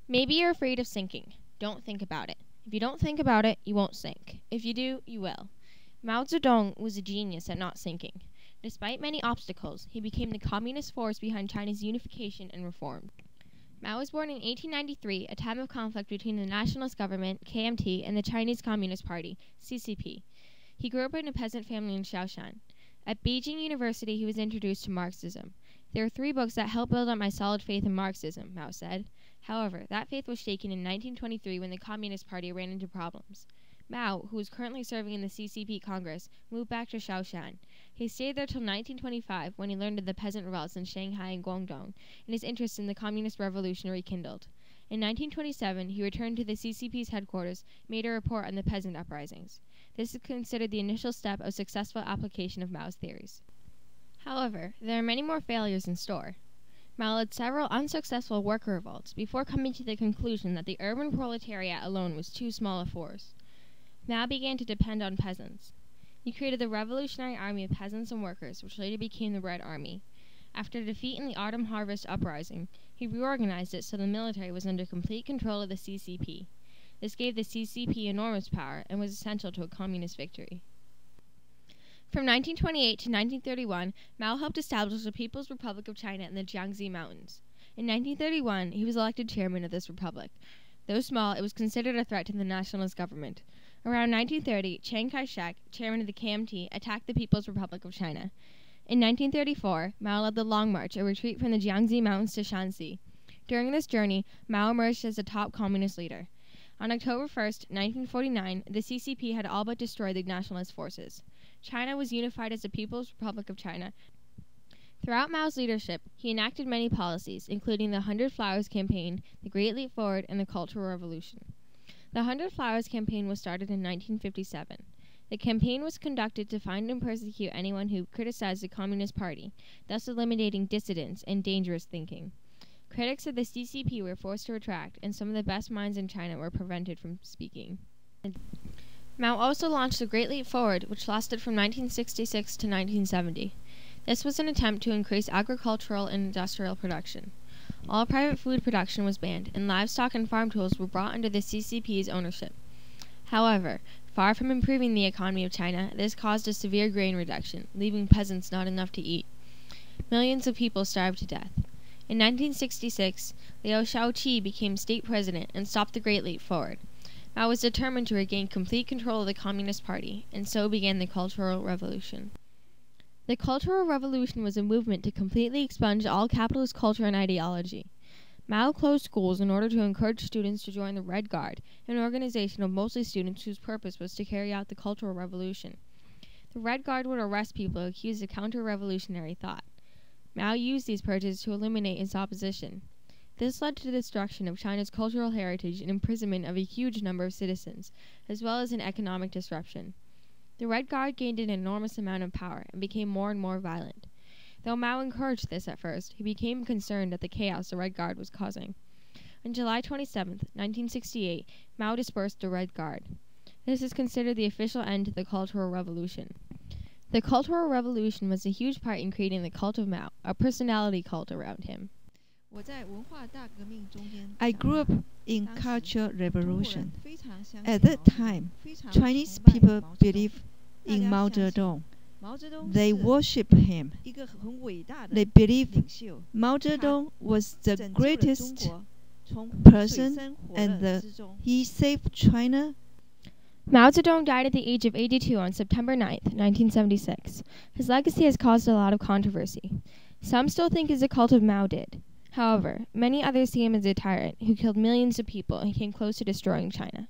Maybe you're afraid of sinking. Don't think about it. If you don't think about it, you won't sink. If you do, you will. Mao Zedong was a genius at not sinking. Despite many obstacles, he became the communist force behind China's unification and reform. Mao was born in 1893, a time of conflict between the nationalist government, KMT, and the Chinese Communist Party, CCP. He grew up in a peasant family in Shaoshan. At Beijing University, he was introduced to Marxism. There are 3 books that helped build up my solid faith in Marxism, Mao said. However, that faith was shaken in 1923 when the Communist Party ran into problems. Mao, who was currently serving in the CCP Congress, moved back to Shaoshan. He stayed there till 1925 when he learned of the peasant revolts in Shanghai and Guangdong, and his interest in the Communist Revolution rekindled. In 1927, he returned to the CCP's headquarters and made a report on the peasant uprisings. This is considered the initial step of successful application of Mao's theories. However, there are many more failures in store. Mao led several unsuccessful worker revolts before coming to the conclusion that the urban proletariat alone was too small a force. Mao began to depend on peasants. He created the Revolutionary Army of Peasants and Workers, which later became the Red Army. After defeat in the Autumn Harvest Uprising, he reorganized it so the military was under complete control of the CCP. This gave the CCP enormous power and was essential to a communist victory. From 1928 to 1931, Mao helped establish the People's Republic of China in the Jiangxi Mountains. In 1931, he was elected chairman of this republic. Though small, it was considered a threat to the nationalist government. Around 1930, Chiang Kai-shek, chairman of the KMT, attacked the People's Republic of China. In 1934, Mao led the Long March, a retreat from the Jiangxi Mountains to Shanxi. During this journey, Mao emerged as a top communist leader. On October 1, 1949, the CCP had all but destroyed the nationalist forces. China was unified as the People's Republic of China. Throughout Mao's leadership, he enacted many policies, including the 100 Flowers Campaign, the Great Leap Forward, and the Cultural Revolution. The 100 Flowers Campaign was started in 1957. The campaign was conducted to find and persecute anyone who criticized the Communist Party, thus eliminating dissidents and dangerous thinking. Critics of the CCP were forced to retract, and some of the best minds in China were prevented from speaking. Mao also launched the Great Leap Forward, which lasted from 1966 to 1970. This was an attempt to increase agricultural and industrial production. All private food production was banned, and livestock and farm tools were brought under the CCP's ownership. However, far from improving the economy of China, this caused a severe grain reduction, leaving peasants not enough to eat. Millions of people starved to death. In 1966, Liu Shaoqi became state president and stopped the Great Leap Forward. Mao was determined to regain complete control of the Communist Party, and so began the Cultural Revolution. The Cultural Revolution was a movement to completely expunge all capitalist culture and ideology. Mao closed schools in order to encourage students to join the Red Guard, an organization of mostly students whose purpose was to carry out the Cultural Revolution. The Red Guard would arrest people accused of counter-revolutionary thought. Mao used these purges to eliminate his opposition. This led to the destruction of China's cultural heritage and imprisonment of a huge number of citizens, as well as an economic disruption. The Red Guard gained an enormous amount of power and became more and more violent. Though Mao encouraged this at first, he became concerned at the chaos the Red Guard was causing. On July 27, 1968, Mao dispersed the Red Guard. This is considered the official end to the Cultural Revolution. The Cultural Revolution was a huge part in creating the cult of Mao, a personality cult around him. I grew up in Cultural Revolution. At that time, Chinese people believed in Mao Zedong. They worship him. They believe Mao Zedong was the greatest person and he saved China. Mao Zedong died at the age of 82 on September 9, 1976. His legacy has caused a lot of controversy. Some still think he's a cult of Mao did. However, many others see him as a tyrant who killed millions of people and came close to destroying China.